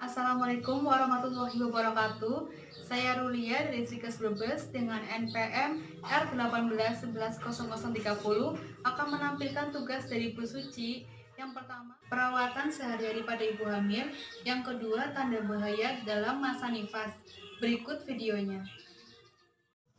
Assalamualaikum warahmatullahi wabarakatuh. Saya Rulia dari Sikas Brebes dengan NPM R18110030 akan menampilkan tugas dari Bu Suci. Yang pertama, perawatan sehari-hari pada ibu hamil. Yang kedua, tanda bahaya dalam masa nifas. Berikut videonya.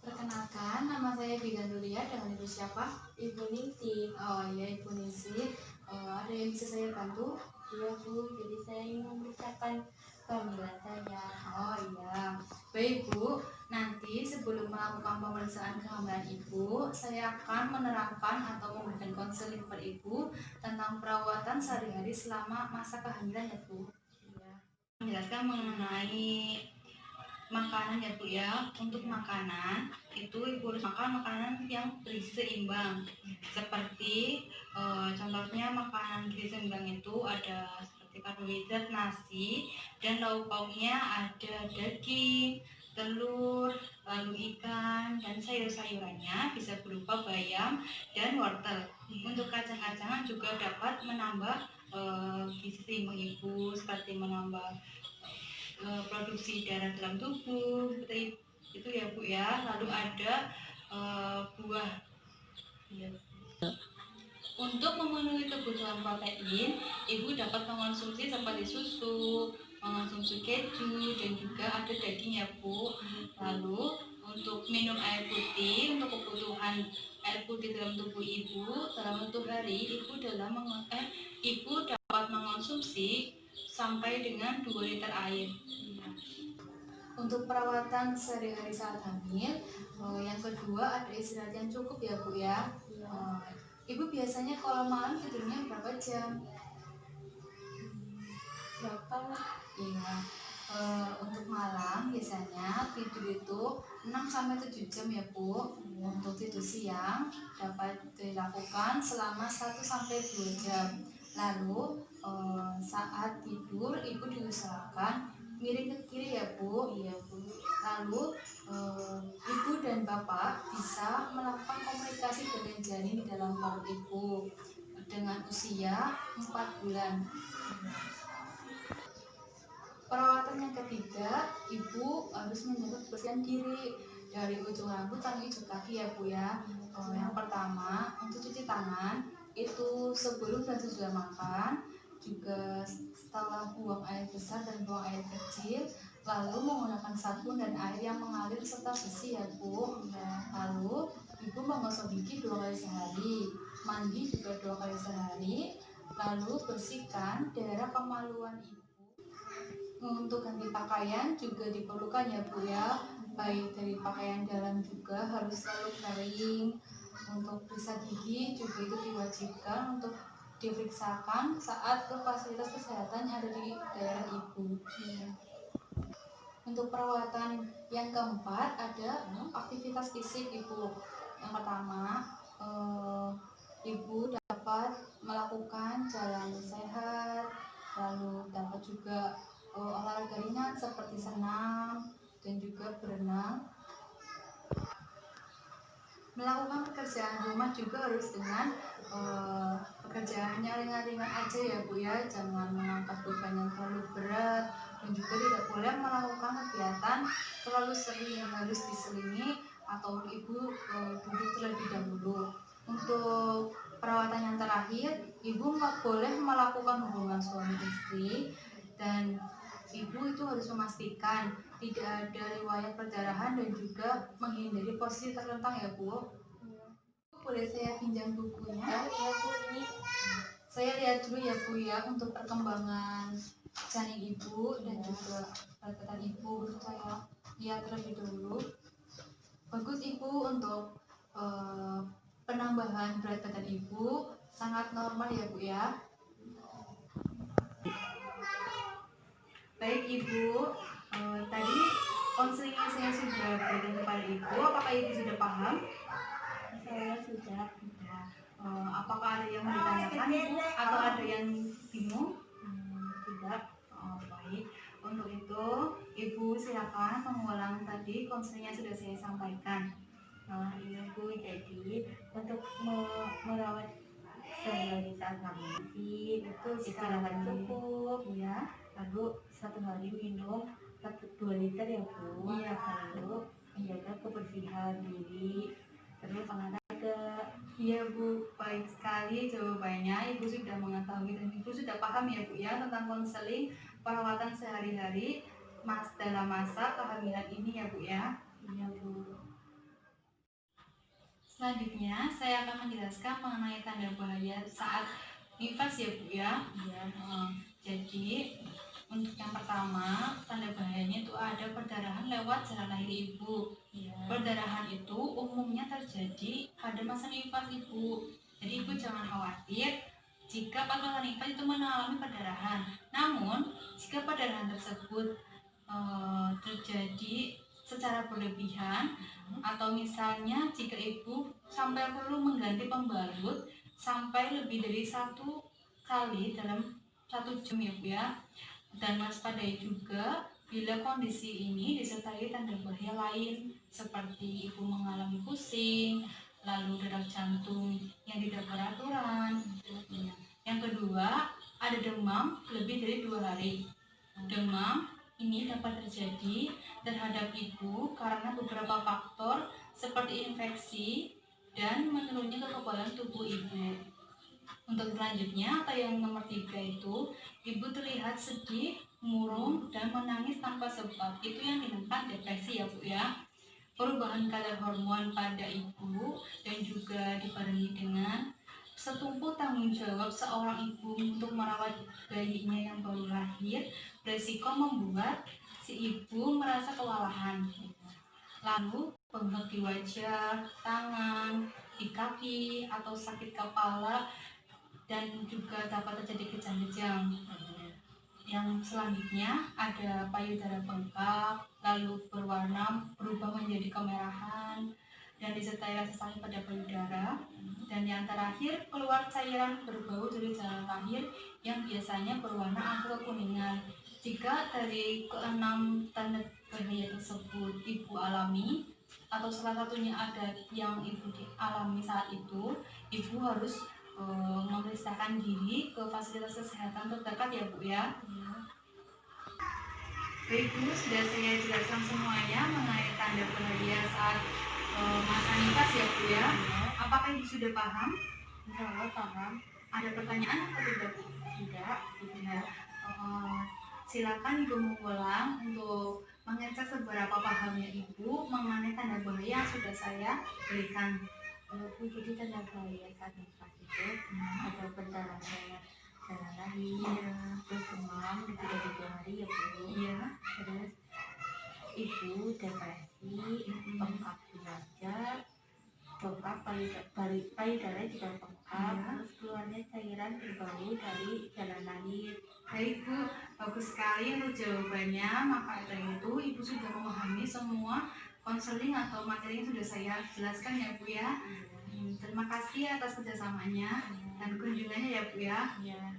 Perkenalkan, nama saya Bigan Rulia. Dengan ibu siapa? Ibu Ningsih. Oh iya, Ibu Ningsih. Ada yang bisa saya bantu? Iya Bu, jadi saya ingin memeriksakan kehamilan saya. Oh iya, baik Bu. Nanti sebelum melakukan pemeriksaan kehamilan Ibu, saya akan menerangkan atau memberikan konseling kepada Ibu tentang perawatan sehari-hari selama masa kehamilan ya Bu. Iya. Menjelaskan mengenai makanan ya Bu ya. Untuk makanan itu Ibu harus makan makanan yang bergizi seimbang. Seperti contohnya makanan gizi seimbang itu ada seperti karbohidrat nasi dan lauk pauknya ada daging, telur, lalu ikan dan sayur-sayurannya bisa berupa bayam dan wortel. Untuk kacang-kacangan juga dapat menambah gizi seimbang Ibu, seperti menambah produksi darah dalam tubuh seperti itu ya Bu ya. Lalu ada buah ya. Untuk memenuhi kebutuhan protein, ibu dapat mengonsumsi seperti susu, mengonsumsi keju, dan juga ada daging ya Bu. Lalu untuk minum air putih, untuk kebutuhan air putih dalam tubuh ibu dalam satu hari, ibu dapat mengonsumsi sampai dengan 2 liter air. Untuk perawatan sehari-hari saat hamil, yang kedua ada istirahat yang cukup ya Bu ya. Ibu biasanya kalau malam tidurnya berapa jam? Berapa? Iya. Untuk malam biasanya tidur itu 6 sampai 7 jam ya Bu. Untuk tidur siang dapat dilakukan selama 1 sampai 2 jam. Lalu saat tidur ibu diusahakan miring ke kiri ya Bu. Iya Bu. Lalu ibu dan bapak bisa melakukan komunikasi dengan janin di dalam perut ibu dengan usia 4 bulan. Perawatan yang ketiga, ibu harus menjaga kebersihan diri dari ujung rambut sampai ujung kaki ya Bu ya. Yang pertama, untuk cuci tangan itu sebelum dan sesudah makan, juga setelah buang air besar dan buang air kecil, lalu menggunakan sabun dan air yang mengalir serta bersih ya Bu. Lalu ibu menggosok gigi 2 kali sehari, mandi juga 2 kali sehari, lalu bersihkan daerah kemaluan ibu. Untuk ganti pakaian juga diperlukan ya Bu ya, baik dari pakaian dalam juga harus selalu kering. Untuk periksa gigi juga itu diwajibkan untuk diperiksakan saat ke fasilitas kesehatan yang ada di daerah ibu. Untuk perawatan yang keempat ada aktivitas fisik ibu. Yang pertama, ibu dapat melakukan jalan sehat, lalu dapat juga olahraga ringan seperti senam dan juga berenang. Melakukan pekerjaan rumah juga harus dengan pekerjaan yang ringan-ringan aja ya Bu ya, jangan mengangkat beban yang terlalu berat dan juga tidak boleh melakukan kegiatan terlalu sering, harus diselingi atau ibu duduk terlebih dahulu. Untuk perawatan yang terakhir, ibu nggak boleh melakukan hubungan suami istri dan ibu itu harus memastikan tidak ada riwayat perdarahan dan juga menghindari posisi terlentang ya Bu. Boleh saya pinjam bukunya? Ya Bu, ini Saya lihat dulu ya Bu ya untuk perkembangan janin ibu dan juga berat badan ibu. Saya lihat terlebih dahulu. Bagus ibu untuk penambahan berat badan ibu sangat normal ya Bu ya. Baik Ibu, tadi konselingnya saya sudah berikan kepada Ibu. Apakah Ibu sudah paham? saya sudah. Apakah ada yang mau ditanyakan Ibu atau ada yang bingung? Tidak. Baik. Untuk itu Ibu silakan mengulang tadi konselingnya sudah saya sampaikan. Ini Bu, jadi untuk merawat sehari saat hamil itu istirahat cukup, Ya. Lalu satu hari minum 2 liter ya Bu. Iya. Lalu menjaga kebersihan diri. Terus olahraga. Iya Bu, baik sekali jawabannya. Ibu sudah mengetahui dan Ibu sudah paham ya Bu ya tentang konseling perawatan sehari-hari dalam masa kehamilan ini ya Bu ya. Iya Bu. Selanjutnya saya akan menjelaskan mengenai tanda bahaya saat nifas ya Bu ya. Iya. Jadi untuk yang pertama, tanda bahayanya itu ada perdarahan lewat jalan lahir ibu. Iya. Perdarahan itu umumnya terjadi pada masa nifas ibu. Jadi ibu jangan khawatir jika pas masa nifas itu mengalami perdarahan. Namun jika perdarahan tersebut terjadi secara berlebihan, atau misalnya jika ibu sampai perlu mengganti pembalut sampai lebih dari 1 kali dalam 1 jam ya Bu ya. Dan waspadai juga bila kondisi ini disertai tanda bahaya lain seperti ibu mengalami pusing, lalu detak jantung yang tidak beraturan. Yang kedua, ada demam lebih dari 2 hari. Demam ini dapat terjadi terhadap ibu karena beberapa faktor seperti infeksi dan menurunnya kekebalan tubuh ibu. Untuk selanjutnya atau yang nomor 3 itu, ibu terlihat sedih, murung, dan menangis tanpa sebab. Itu yang dinamakan depresi ya Bu ya. Perubahan kadar hormon pada ibu dan juga dibarengi dengan setumpuk tanggung jawab seorang ibu untuk merawat bayinya yang baru lahir, beresiko membuat si ibu merasa kewalahan. Lalu bengkak di wajah, tangan, di kaki, atau sakit kepala, dan juga dapat terjadi kejang-kejang. Yang selanjutnya ada payudara bengkak, lalu berubah menjadi kemerahan, dan disertai rasa sakit pada payudara. Dan yang terakhir, keluar cairan berbau dari jalan lahir yang biasanya berwarna agak kekuningan. Jika dari keenam tanda bahaya tersebut ibu alami, atau salah satunya ada yang ibu alami saat itu, ibu harus memeriksakan diri ke fasilitas kesehatan terdekat ya Bu ya. Baik Bu, sudah saya jelaskan semuanya mengenai tanda bahaya saat masa nifas ya Bu ya. Apakah Ibu sudah paham? Insya Allah paham. Ada pertanyaan atau tidak Bu? Tidak. Tidak. Silakan Ibu mengulang untuk mengecek seberapa pahamnya Ibu mengenai tanda bahaya yang sudah saya berikan. Bu, jadi tanda bahaya saat nifas itu ada perdarahan lewat jalan lahir, terus demam lebih dari 2 hari ya Bu. Iya. Terus ibu depresi, bengkak di wajah, bengkak payudara juga bengkak, Iya. terus keluarnya cairan berbau dari jalan lahir. Baik Bu, bagus sekali untuk jawabannya. Maka dari itu Ibu sudah memahami semua konseling atau materi yang sudah saya jelaskan ya Bu ya. Terima kasih atas kerjasamanya dan kunjungannya ya Bu ya. Ya.